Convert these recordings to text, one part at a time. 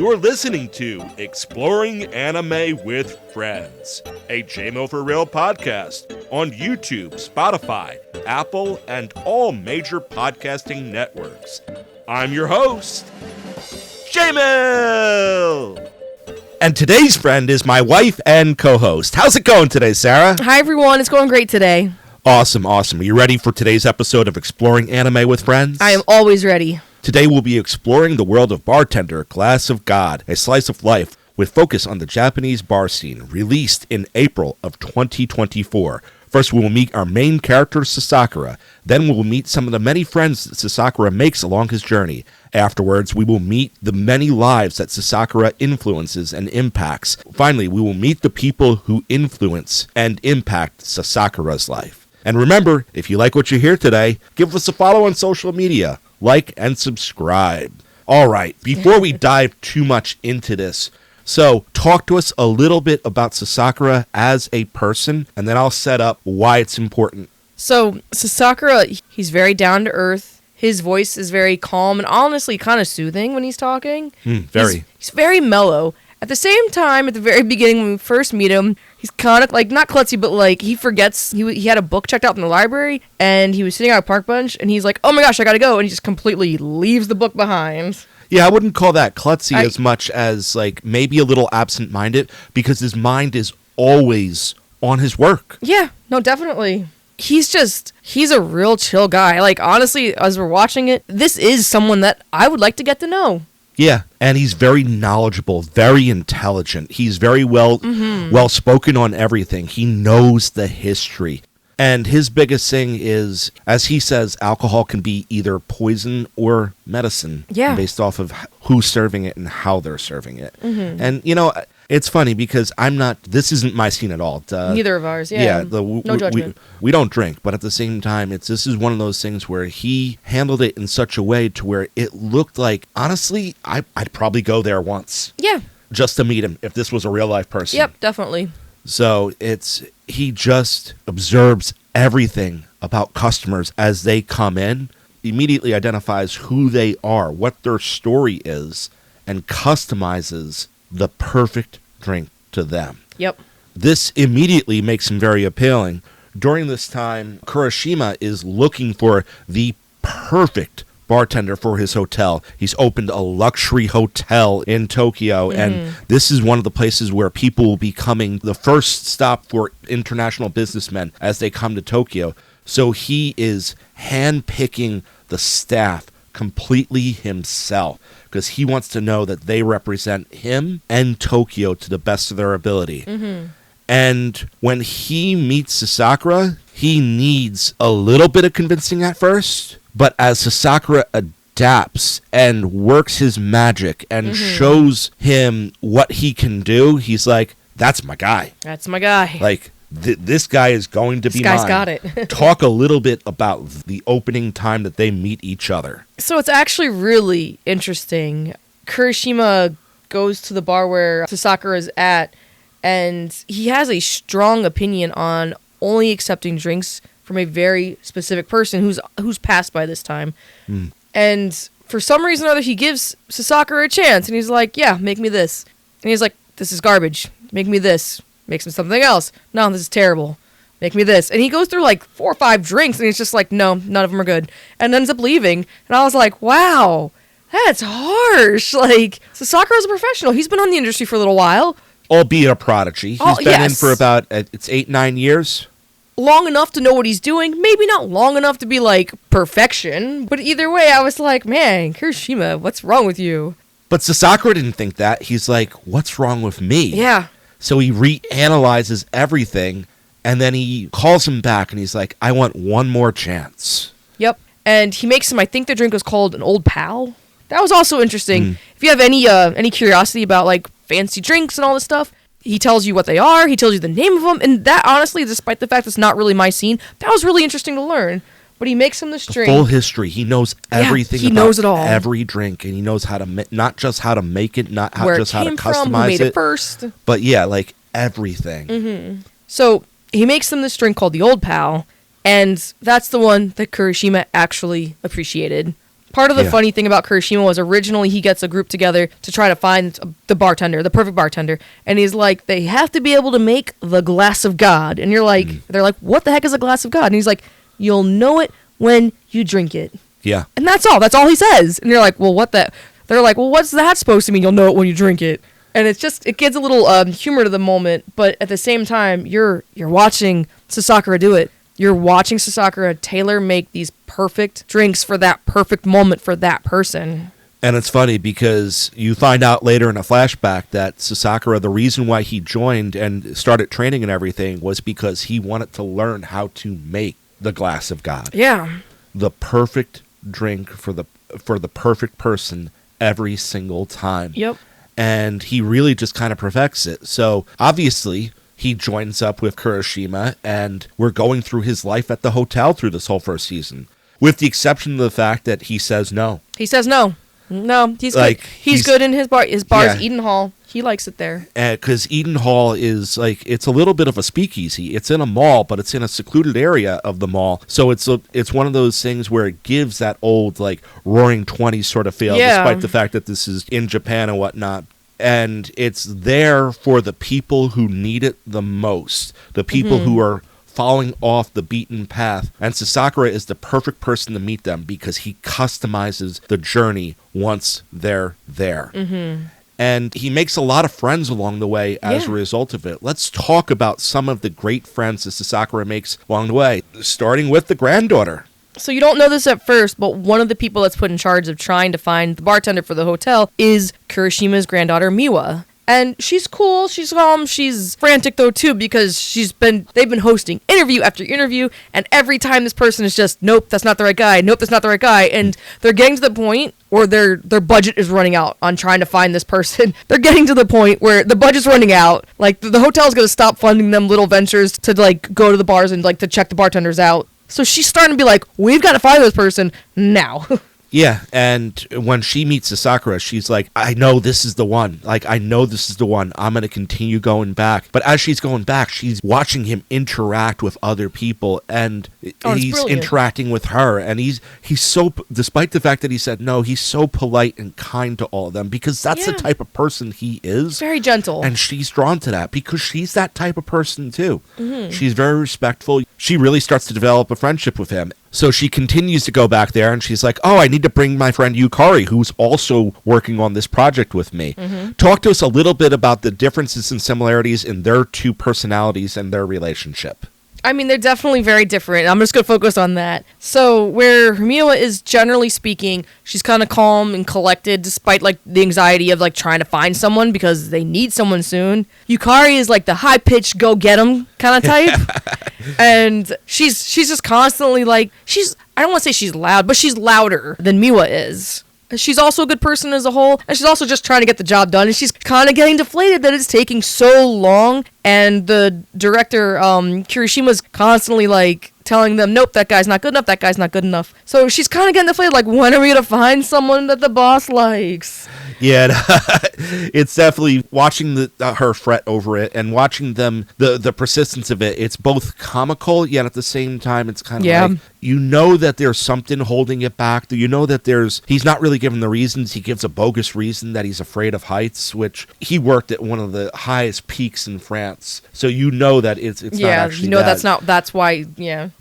You're listening to Exploring Anime with Friends, a JMO for Real podcast on YouTube, Spotify, Apple, and all major podcasting networks. I'm your host, JMO! And today's friend is my wife and co-host. How's it going today, Sarah? Hi, everyone. It's going great today. Awesome. Are you ready for today's episode of Exploring Anime with Friends? I am always ready. Today we'll be exploring the world of Bartender, Glass of God, a slice of life with focus on the Japanese bar scene, released in April of 2024. First, we will meet our main character, Sasakura. Then we will meet some of the many friends that Sasakura makes along his journey. Afterwards, we will meet the many lives that Sasakura influences and impacts. Finally, we will meet the people who influence and impact Sasakura's life. And remember, if you like what you hear today, give us a follow on social media. Like and subscribe. All right, before we dive too much into this, so talk to us a little bit about Sasakura as a person, and then I'll set up why it's important. So, Sasakura, he's very down to earth. His voice is very calm and honestly kind of soothing when he's talking. Very. He's very mellow. At the same time, at the very beginning when we first meet him, he's kind of like, not klutzy, but like he forgets, he had a book checked out from the library, and he was sitting on a park bench, and he's like, oh my gosh, I gotta go, and he just completely leaves the book behind. Yeah, I wouldn't call that klutzy as much as like maybe a little absent-minded, because his mind is always on his work. Yeah, no, definitely. He's a real chill guy. Like, honestly, as we're watching it, this is someone that I would like to get to know. Yeah, and he's very knowledgeable, very intelligent. He's very well spoken on everything. He knows the history. And his biggest thing is, as he says, alcohol can be either poison or medicine. Yeah. Based off of who's serving it and how they're serving it. And, you know, it's funny because this isn't my scene at all. Neither of ours, yeah. No judgment. We don't drink, but at the same time, this is one of those things where he handled it in such a way to where it looked like, honestly, I'd probably go there once. Yeah. Just to meet him if this was a real life person. Yep, definitely. So he just observes everything about customers as they come in, immediately identifies who they are, what their story is, and customizes the perfect drink to them. Yep. This immediately makes him very appealing. During this time, Kurashima is looking for the perfect bartender for his hotel. He's opened a luxury hotel in Tokyo, and this is one of the places where people will be coming, the first stop for international businessmen as they come to Tokyo. So he is handpicking the staff completely himself, because he wants to know that they represent him and Tokyo to the best of their ability. And when he meets Sasakura, he needs a little bit of convincing at first, but as Sasakura adapts and works his magic and shows him what he can do, he's like, that's my guy. That's my guy. Like, this guy is going to be mine. This guy's got it. Talk a little bit about the opening time that they meet each other. So it's actually really interesting. Kurashima goes to the bar where Sasakura is at, and he has a strong opinion on only accepting drinks from a very specific person who's passed by this time. And for some reason or other, he gives Sasakura a chance, and he's like, yeah, make me this. And he's like, this is garbage. Make me this. Makes him something else. No, this is terrible. Make me this. And he goes through like 4 or 5 drinks, and he's just like, no, none of them are good. And ends up leaving. And I was like, wow, that's harsh. Like, Sasakura's a professional. He's been on the industry for a little while. Albeit a prodigy. He's been in for about, it's 8-9 years. Long enough to know what he's doing. Maybe not long enough to be like perfection. But either way, I was like, man, Kurashima, what's wrong with you? But Sasakura didn't think that. He's like, what's wrong with me? Yeah. So he reanalyzes everything, and then he calls him back, and he's like, I want one more chance. Yep. And he makes him, I think the drink was called an Old Pal. That was also interesting. If you have any curiosity about like fancy drinks and all this stuff, he tells you what they are, he tells you the name of them, and that honestly, despite the fact it's not really my scene, that was really interesting to learn. But he makes him this drink. Full history. He knows everything. He about knows it all. Every drink, and he knows how to not just how to make it, not how, just how to customize from, who made it first, but yeah, like everything. So he makes them this drink called the Old Pal, and that's the one that Kurashima actually appreciated. Part of the Yeah. funny thing about Kirishima was originally he gets a group together to try to find the bartender, the perfect bartender. And he's like, they have to be able to make the glass of God. And you're like, they're like, what the heck is a glass of God? And he's like, you'll know it when you drink it. Yeah. And that's all. That's all he says. And you're like, well, what the? They're like, well, what's that supposed to mean? You'll know it when you drink it. And it's just, it gives a little humor to the moment. But at the same time, you're watching Sasakura do it. You're watching Sasakura tailor make these perfect drinks for that perfect moment for that person. And it's funny because you find out later in a flashback that Sasakura, the reason why he joined and started training and everything was because he wanted to learn how to make the glass of God. Yeah. The perfect drink for the perfect person every single time. Yep. And he really just kind of perfects it. So obviously he joins up with Kurashima, and we're going through his life at the hotel through this whole first season, with the exception of the fact that he says no. He says no. No, he's Like, good. He's good in his bar. His bar's Yeah. Eden Hall. He likes it there. Because Eden Hall is like, it's a little bit of a speakeasy. It's in a mall, but it's in a secluded area of the mall. So it's one of those things where it gives that old like Roaring Twenties sort of feel, Yeah. despite the fact that this is in Japan and whatnot. And it's there for the people who need it the most, the people who are falling off the beaten path. And Sasakura is the perfect person to meet them because he customizes the journey once they're there. And he makes a lot of friends along the way as a result of it. Let's talk about some of the great friends that Sasakura makes along the way, starting with the granddaughter. So you don't know this at first, but one of the people that's put in charge of trying to find the bartender for the hotel is Kurishima's granddaughter, Miwa. And she's cool, she's calm, she's frantic though too, because they've been hosting interview after interview, and every time this person is just, nope, that's not the right guy, nope, that's not the right guy, and they're getting to the point where their budget is running out on trying to find this person. They're getting to the point where the budget's running out, like the hotel's gonna stop funding them little ventures to like go to the bars and like to check the bartenders out. So she's starting to be like, we've got to find this person now. Yeah, and when she meets Sasakura, she's like, I know this is the one. Like, I know this is the one. I'm going to continue going back. But as she's going back, she's watching him interact with other people, and he's brilliant. interacting with her. And he's so, despite the fact that he said no, he's so polite and kind to all of them because that's the type of person he is. Very gentle. And she's drawn to that because she's that type of person too. She's very respectful. She really starts to develop a friendship with him. So she continues to go back there, and she's like, oh, I need to bring my friend Yukari, who's also working on this project with me. Talk to us a little bit about the differences and similarities in their two personalities and their relationship. I mean, they're definitely very different. I'm just going to focus on that. So, where Miwa is generally speaking, she's kind of calm and collected despite like the anxiety of like trying to find someone because they need someone soon. Yukari is like the high-pitched go get 'em kind of type. And she's just constantly like, I don't want to say she's loud, but she's louder than Miwa is. She's also a good person as a whole, and she's also just trying to get the job done, and she's kind of getting deflated that it's taking so long, and the director, Kirishima's constantly, like, telling them, nope, that guy's not good enough, that guy's not good enough. So she's kind of getting deflated, like, when are we going to find someone that the boss likes? Yeah, it's definitely watching her fret over it and watching them, the persistence of it. It's both comical, yet at the same time, it's kind of like, you know that there's something holding it back. You know that he's not really given the reasons. He gives a bogus reason that he's afraid of heights, which he worked at one of the highest peaks in France. So you know that it's not actually that's why.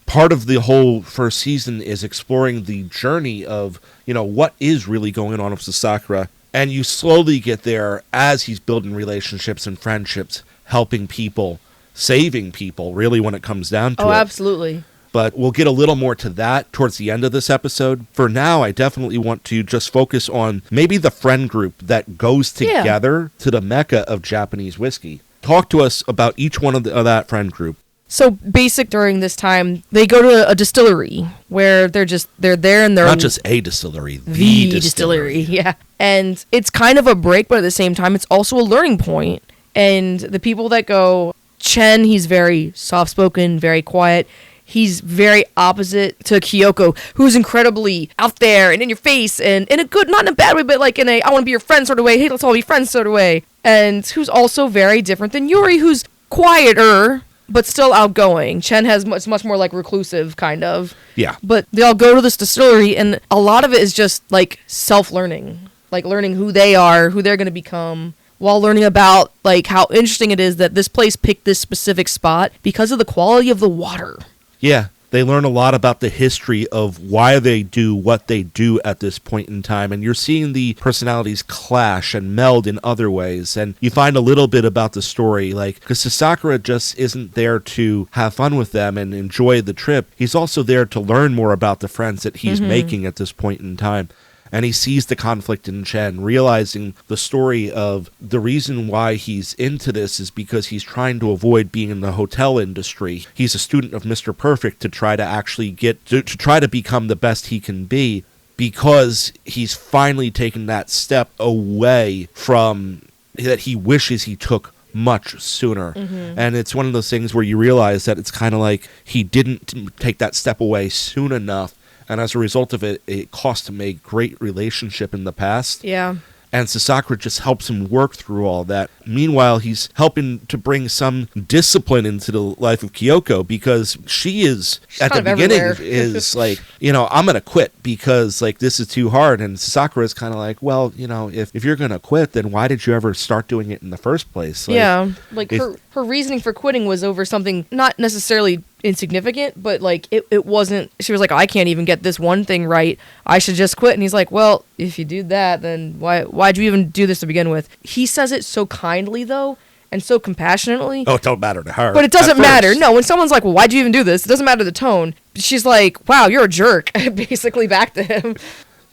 Part of the whole first season is exploring the journey of, what is really going on with Sasakura. And you slowly get there as he's building relationships and friendships, helping people, saving people, really, when it comes down to it. Oh, absolutely. But we'll get a little more to that towards the end of this episode. For now, I definitely want to just focus on maybe the friend group that goes together to the mecca of Japanese whiskey. Talk to us about each one of that friend group. So basic during this time, they go to a distillery where they're there and they're not just a distillery, the distillery. Yeah. And it's kind of a break, but at the same time, it's also a learning point. And the people that go, Chen, he's very soft-spoken, very quiet. He's very opposite to Kyoko, who's incredibly out there and in your face and in a good, not in a bad way, but like in a I want to be your friend sort of way. Hey, let's all be friends sort of way. And who's also very different than Yuri, who's quieter, but still outgoing. Chen has much more like reclusive kind of. Yeah. But they all go to this distillery, and a lot of it is just like self-learning, like learning who they are, who they're going to become, while learning about like how interesting it is that this place picked this specific spot because of the quality of the water. Yeah. They learn a lot about the history of why they do what they do at this point in time. And you're seeing the personalities clash and meld in other ways. And you find a little bit about the story, like, because Sasakura just isn't there to have fun with them and enjoy the trip. He's also there to learn more about the friends that he's making at this point in time. And he sees the conflict in Chen, realizing the story of the reason why he's into this is because he's trying to avoid being in the hotel industry. He's a student of Mr. Perfect to try to actually to try to become the best he can be, because he's finally taken that step away from that he wishes he took much sooner. And it's one of those things where you realize that it's kind of like he didn't take that step away soon enough. And as a result of it, it cost him a great relationship in the past. Yeah. And Sasakura just helps him work through all that. Meanwhile, he's helping to bring some discipline into the life of Kyoko, because she's at the beginning is like, I'm going to quit because like this is too hard. And Sasakura is kind of like, well, if you're going to quit, then why did you ever start doing it in the first place? Like, her reasoning for quitting was over something not necessarily insignificant, but like it wasn't. She was like, I can't even get this one thing right, I should just quit. And he's like, well, if you do that, then why'd you even do this to begin with? He says it so kindly though, and so compassionately. Oh, it don't matter to her, but it doesn't matter. No, when someone's like, well, why'd you even do this, it doesn't matter the tone. She's like, wow, you're a jerk. Basically back to him.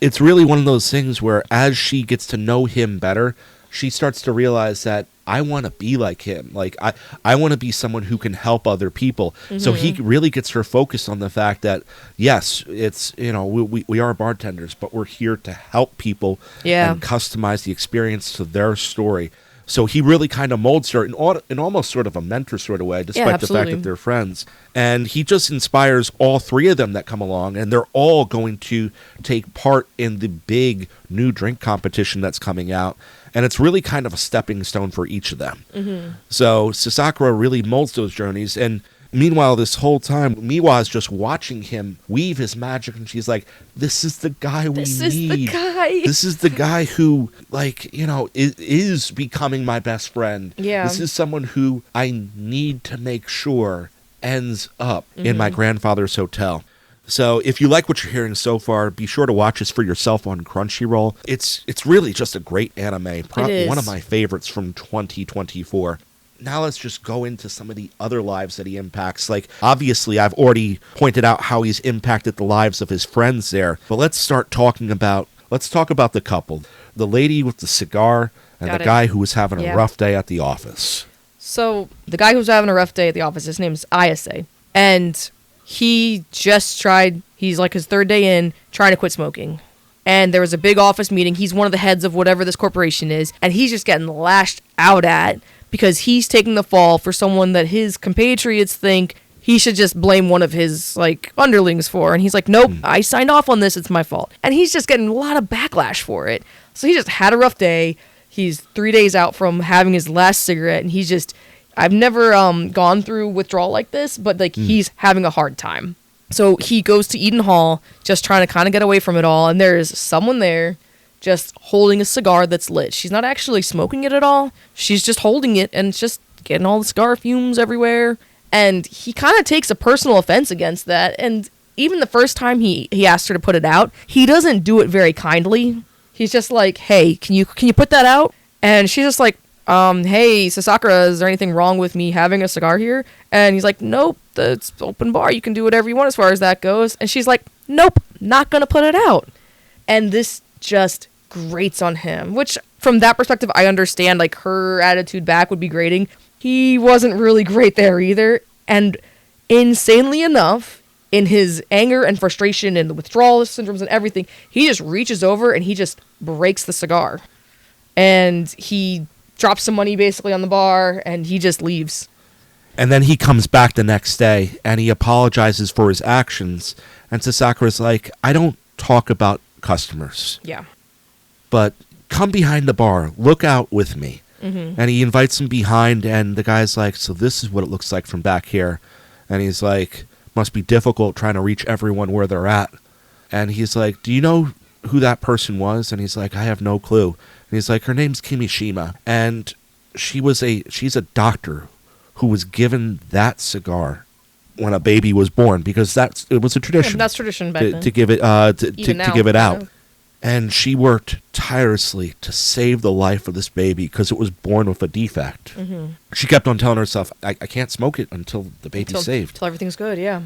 It's really one of those things where as she gets to know him better, she starts to realize that I want to be like him. Like, I want to be someone who can help other people. So he really gets her focused on the fact that, yes, it's, we are bartenders, but we're here to help people and customize the experience to their story. So he really kind of molds her in almost sort of a mentor sort of way, despite the fact that they're friends. And he just inspires all three of them that come along, and they're all going to take part in the big new drink competition that's coming out. And it's really kind of a stepping stone for each of them. So Sasakura really molds those journeys. And meanwhile, this whole time, Miwa is just watching him weave his magic. And she's like, this is the guy we need. This is the guy. This is the guy who, like, is becoming my best friend. Yeah. This is someone who I need to make sure ends up in my grandfather's hotel. So if you like what you're hearing so far, be sure to watch this for yourself on Crunchyroll. It's really just a great anime. Probably one of my favorites from 2024. Now let's just go into some of the other lives that he impacts. Like, obviously, I've already pointed out how he's impacted the lives of his friends there. But let's talk about the couple. The lady with the cigar and the guy who was having a rough day at the office. So the guy who's having a rough day at the office, his name's Ayase. And he just tried, he's like his third day in, trying to quit smoking. And there was a big office meeting. He's one of the heads of whatever this corporation is. And he's just getting lashed out at because he's taking the fall for someone that his compatriots think he should just blame one of his, like, underlings for. And he's like, nope, I signed off on this. It's my fault. And he's just getting a lot of backlash for it. So he just had a rough day. He's 3 days out from having his last cigarette. And he's just... I've never gone through withdrawal like this, but like he's having a hard time. So he goes to Eden Hall, just trying to kind of get away from it all. And there's someone there just holding a cigar that's lit. She's not actually smoking it at all. She's just holding it and it's just getting all the cigar fumes everywhere. And he kind of takes a personal offense against that. And even the first time he asked her to put it out, he doesn't do it very kindly. He's just like, hey, can you put that out? And she's just like, hey, Sasakura, is there anything wrong with me having a cigar here? And he's like, nope, it's open bar. You can do whatever you want as far as that goes. And she's like, nope, not going to put it out. And this just grates on him, which from that perspective, I understand, like, her attitude back would be grating. He wasn't really great there either. And insanely enough, in his anger and frustration and the withdrawal syndromes and everything, he just reaches over and he just breaks the cigar. And he drops some money basically on the bar, and he just leaves. And then he comes back the next day, and he apologizes for his actions. And Sasakura's like, I don't talk about customers. Yeah. But come behind the bar. Look out with me. And he invites him behind, and the guy's like, so this is what it looks like from back here. And he's like, must be difficult trying to reach everyone where they're at. And he's like, do you know who that person was? And he's like, I have no clue. And he's like, her name's Kimishima. And she's a doctor who was given that cigar when a baby was born, because it was a tradition. Yeah, that's tradition back then. To give it to give it out. Yeah. And she worked tirelessly to save the life of this baby because it was born with a defect. She kept on telling herself, I can't smoke it until the baby's saved. Until everything's good, yeah.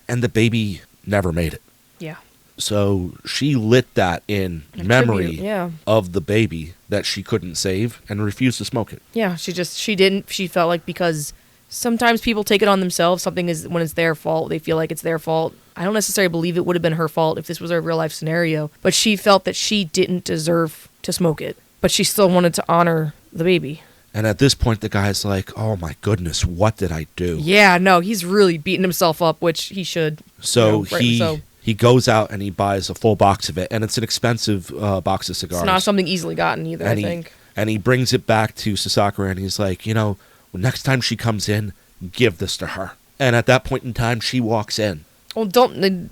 And the baby never made it. Yeah. So she lit that in memory of the baby that she couldn't save and refused to smoke it. Yeah, she felt like, because sometimes people take it on themselves. Something is, when it's their fault, they feel like it's their fault. I don't necessarily believe it would have been her fault if this was a real life scenario, but she felt that she didn't deserve to smoke it, but she still wanted to honor the baby. And at this point, the guy's like, oh my goodness, what did I do? Yeah, no, he's really beating himself up, which he should. So he goes out and he buys a full box of it, and it's an expensive box of cigars. It's not something easily gotten either, and I think. And he brings it back to Sasakura, and he's like, next time she comes in, give this to her. And at that point in time, she walks in. Well,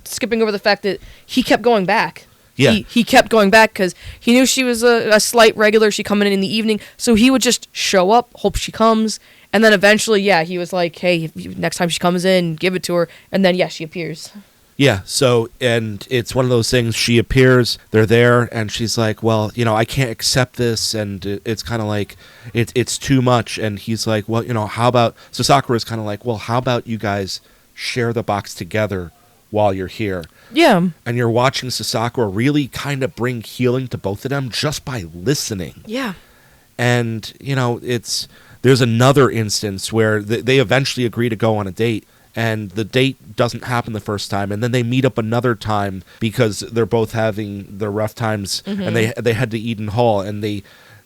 skipping over the fact that he kept going back. Yeah. He kept going back because he knew she was a slight regular. She coming in the evening. So he would just show up, hope she comes. And then eventually, he was like, hey, next time she comes in, give it to her. And then, she appears. Yeah, so, and it's one of those things, she appears, they're there, and she's like, well, I can't accept this, and it's kind of like, it's too much, and he's like, well, how about, so Sakura's kind of like, well, how about you guys share the box together while you're here? Yeah. And you're watching Sasakura really kind of bring healing to both of them just by listening. Yeah. And, there's another instance where they eventually agree to go on a date, and the date doesn't happen the first time, and then they meet up another time because they're both having their rough times, and they head to Eden Hall, and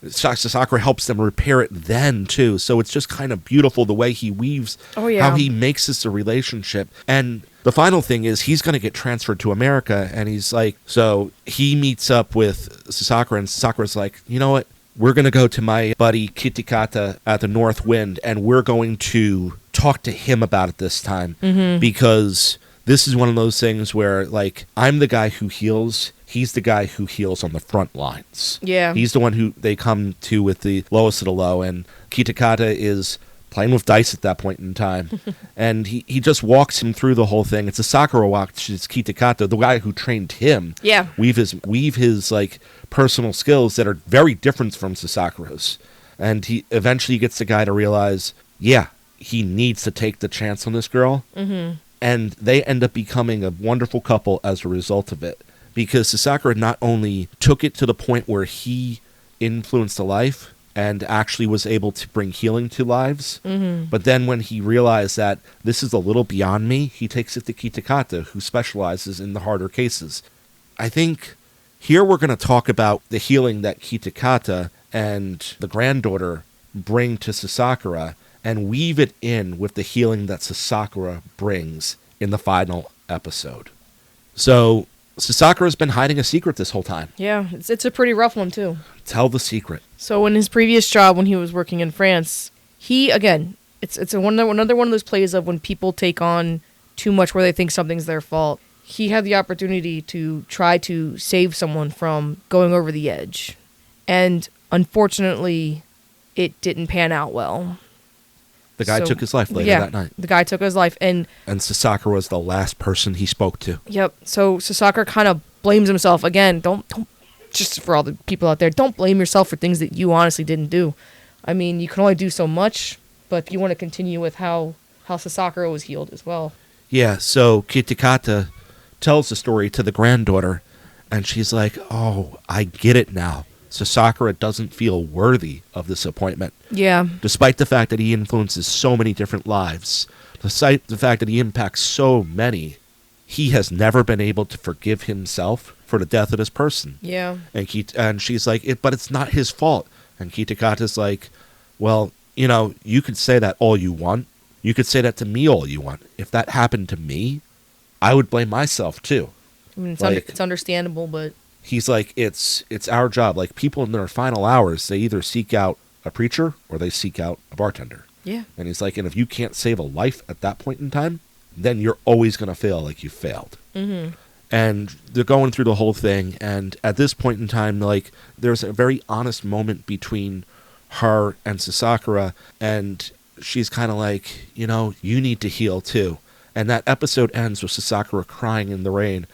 Sasakura helps them repair it then too. So it's just kind of beautiful the way he weaves how he makes this a relationship. And the final thing is he's going to get transferred to America, and he's like, so he meets up with Sasakura, and Sakura's like, you know what? We're going to go to my buddy Kitakata at the North Wind, and we're going to talk to him about it this time, because this is one of those things where, I'm the guy who heals. He's the guy who heals on the front lines. Yeah. He's the one who they come to with the lowest of the low, and Kitakata is playing with dice at that point in time. And he just walks him through the whole thing. It's a Sakura watch. It's Kitakata, the guy who trained him. Yeah. Weave his personal skills that are very different from Sasakura's. And he eventually gets the guy to realize, he needs to take the chance on this girl. And they end up becoming a wonderful couple as a result of it. Because Sasakura not only took it to the point where he influenced a life and actually was able to bring healing to lives, but then when he realized that this is a little beyond me, he takes it to Kitakata, who specializes in the harder cases. I think here we're going to talk about the healing that Kitakata and the granddaughter bring to Sasakura, and weave it in with the healing that Sasakura brings in the final episode. So Sasakura's been hiding a secret this whole time. Yeah, it's a pretty rough one, too. Tell the secret. So in his previous job, when he was working in France, it's another one of those plays of when people take on too much where they think something's their fault. He had the opportunity to try to save someone from going over the edge. And unfortunately, it didn't pan out well. The guy took his life later that night. The guy took his life. And Sasakura was the last person he spoke to. Yep. So Sasakura kind of blames himself. Again, don't, just for all the people out there, don't blame yourself for things that you honestly didn't do. I mean, you can only do so much, but if you want to continue with how Sasakura was healed as well. Yeah, so Kitakata tells the story to the granddaughter, and she's like, oh, I get it now. Sasakura doesn't feel worthy of this appointment. Yeah. Despite the fact that he influences so many different lives, despite the fact that he impacts so many, he has never been able to forgive himself for the death of this person. Yeah. And she's like, but it's not his fault. And Kitakata's like, well, you could say that all you want. You could say that to me all you want. If that happened to me, I would blame myself too. I mean, it's understandable, but he's like, it's our job. Like, people in their final hours, they either seek out a preacher or they seek out a bartender. Yeah. And he's like, and if you can't save a life at that point in time, then you're always going to feel like you failed. Mm-hmm. And they're going through the whole thing. And at this point in time, like, there's a very honest moment between her and Sasakura. And she's kind of like, you know, you need to heal too. And that episode ends with Sasakura crying in the rain.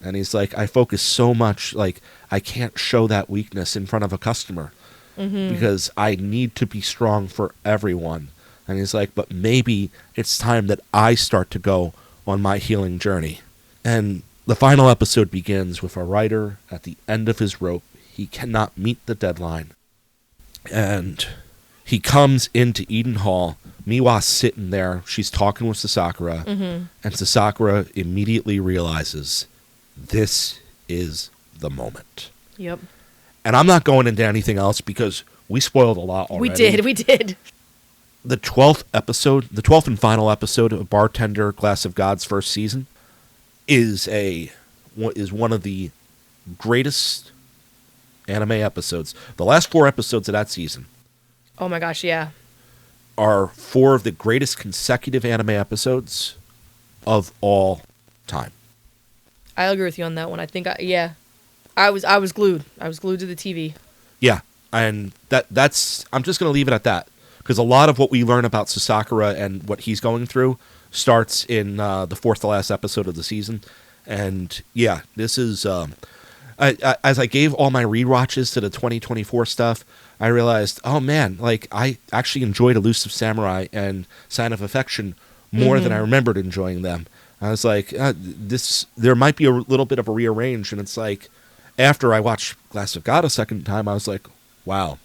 And he's like, I focus so much, like, I can't show that weakness in front of a customer. Mm-hmm. Because I need to be strong for everyone. And he's like, but maybe it's time that I start to go on my healing journey. And the final episode begins with a writer at the end of his rope. He cannot meet the deadline. And he comes into Eden Hall. Miwa's sitting there. She's talking with Sasakura. Mm-hmm. And Sasakura immediately realizes this is the moment. Yep. And I'm not going into anything else because we spoiled a lot already. We did. The 12th and final episode of Bartender Glass of God's first season is one of the greatest anime episodes. The last 4 episodes of that season Oh my gosh, yeah. are 4 of the greatest consecutive anime episodes of all time. I agree with you on that one. I think I was glued. I was glued to the TV. Yeah, and that's I'm just going to leave it at that because a lot of what we learn about Sasakura and what he's going through starts in the 4th to last episode of the season. And yeah, this is as I gave all my rewatches to the 2024 stuff, I realized, oh man, like I actually enjoyed Elusive Samurai and Sign of Affection more than I remembered enjoying them. I was like, there might be a little bit of a rearrange, and it's like, after I watched Glass of God a second time, I was like, wow,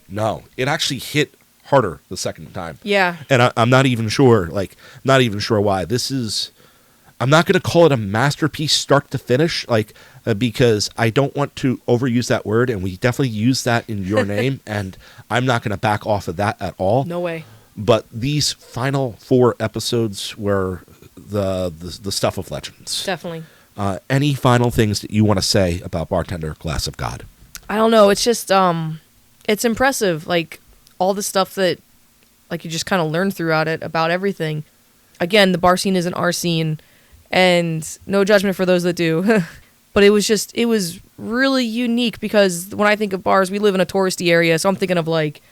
no, it actually hit harder the second time. Yeah. And I'm not even sure why. I'm not going to call it a masterpiece start to finish, because I don't want to overuse that word, and we definitely use that in your name, and I'm not going to back off of that at all. No way. But these final 4 episodes were the stuff of legends. Definitely. Any final things that you want to say about Bartender Glass of God? I don't know. It's just, it's impressive. Like, all the stuff that, like, you just kind of learn throughout it about everything. Again, the bar scene isn't our scene, and no judgment for those that do. But it was really unique because when I think of bars, we live in a touristy area, so I'm thinking of, like...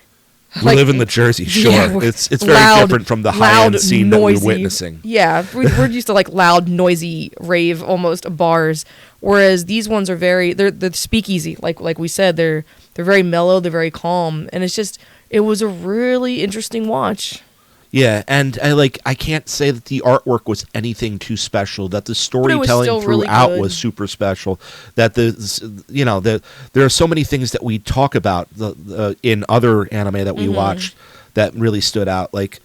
We live in the Jersey Shore. Yeah, it's very different from the high-end scene noisy, that we're witnessing. Yeah, we're used to like loud, noisy, rave almost bars, whereas these ones are they're speakeasy. Like we said, they're very mellow, they're very calm, and it was a really interesting watch. Yeah, and I can't say that the artwork was anything too special. That the storytelling throughout was super special. That there are so many things that we talk about in other anime that we watched that really stood out. But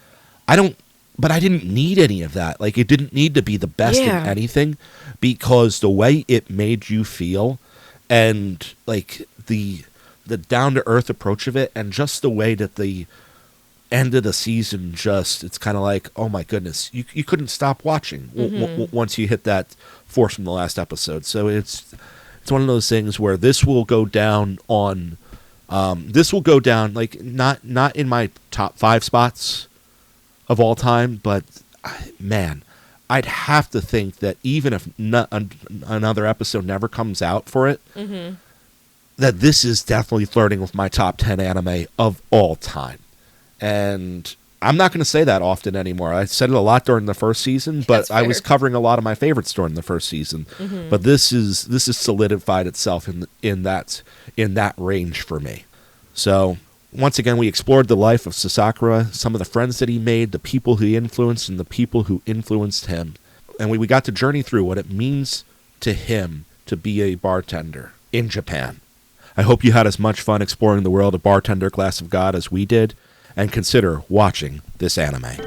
I didn't need any of that. Like, it didn't need to be the best in anything, because the way it made you feel, and like the down to earth approach of it, and just the way that the end of the season, it's kind of like, oh my goodness, you couldn't stop watching once you hit that force from the last episode. So it's one of those things where this will go down like not in my top 5 spots of all time, but man, I'd have to think that even if another episode never comes out for it, that this is definitely flirting with my top 10 anime of all time. And I'm not going to say that often anymore. I said it a lot during the first season, but I was covering a lot of my favorites during the first season. But this is solidified itself in that range for me. So once again, we explored the life of Sasakura, some of the friends that he made, the people he influenced, and the people who influenced him. And we got to journey through what it means to him to be a bartender in Japan. I hope you had as much fun exploring the world of Bartender Glass of God as we did, and consider watching this anime.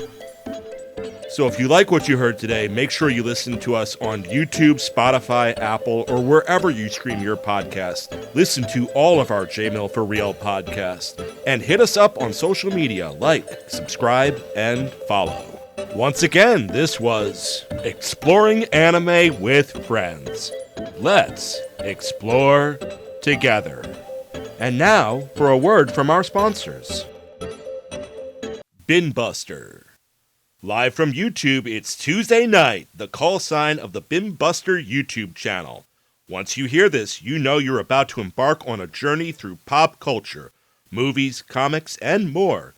So if you like what you heard today, make sure you listen to us on YouTube, Spotify, Apple, or wherever you stream your podcast. Listen to all of our J-Mill for Real podcasts. And hit us up on social media, like, subscribe, and follow. Once again, this was Exploring Anime with Friends. Let's explore together. And now for a word from our sponsors. Binbuster. Live from YouTube, it's Tuesday night, the call sign of the Binbuster YouTube channel. Once you hear this, you know you're about to embark on a journey through pop culture, movies, comics, and more.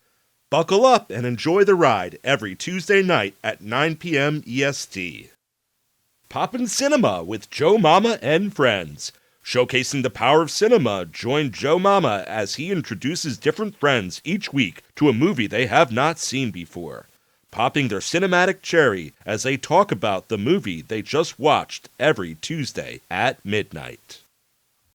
Buckle up and enjoy the ride every Tuesday night at 9 p.m. EST. Poppin' Cinema with Joe Mama and friends. Showcasing the power of cinema, join Joe Mama as he introduces different friends each week to a movie they have not seen before, popping their cinematic cherry as they talk about the movie they just watched every Tuesday at midnight.